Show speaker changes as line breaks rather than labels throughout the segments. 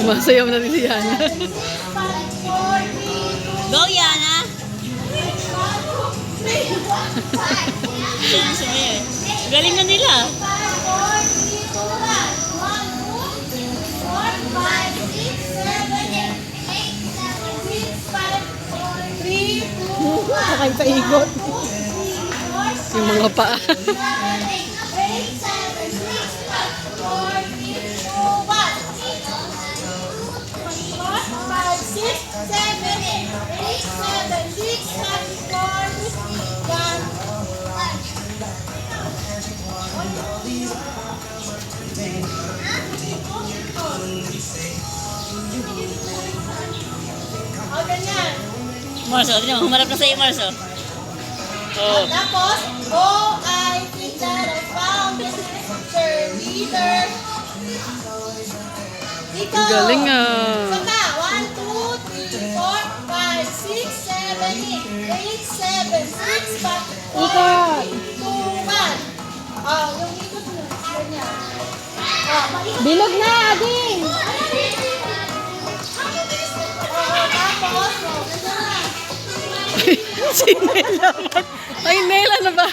Sumasayaw na din si Yana.
Go, Yana! Yan, sumayo eh. Galing na nila.
Sakay pa ikot. Yung mga paa.
Marso, tignan mo, humarap na sa'yo, Marso. Oh.
Tapos, I think that I found the cheerleader. Dito.
Galing ah.
Saka, 1, 2, 3, 4, 5, 6, 7, 8, 7, 6, 5, 4, 3, 2, 1. Oh, yung ikot mo. Ganyan. Oh, maikot.
Bilog na, Ading!
Oh, tapos, oh, ganyan.
Si Nela. Ay, Nela na ba?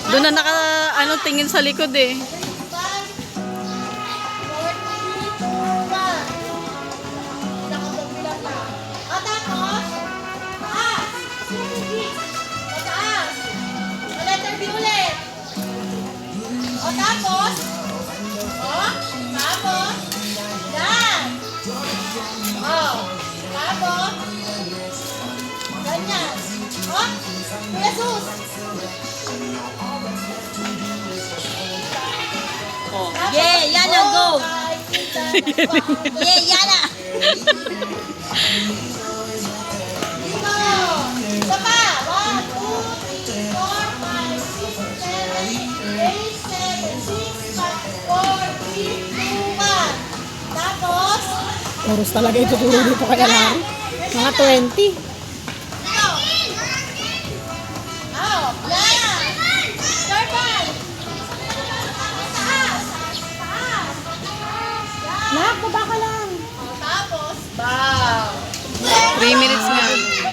Doon na tingin sa likod eh.
5, 4, 3, 2, 1. Nakapagbilang na. O tapos, taas. O taas. O letter B ulit. O tapos, yan. Tapos, ganyan. Kuya Sus.
Oh. Yeah, Yana, go!
I think that I found the
Yeah, Yana!
Dito! Isa pa! 1, 2, 3, 4, 5, 6, 7, 8, 7, 6, 5, 4, 3, 2, 1. Tapos,
Oras talaga ito turo dito kaya Larry. Mga 20.
ito. Oh, yan. Circle. Taas. Taas. Yan.
Nak, baba ka lang.
Oh, tapos, bow.
3 minutes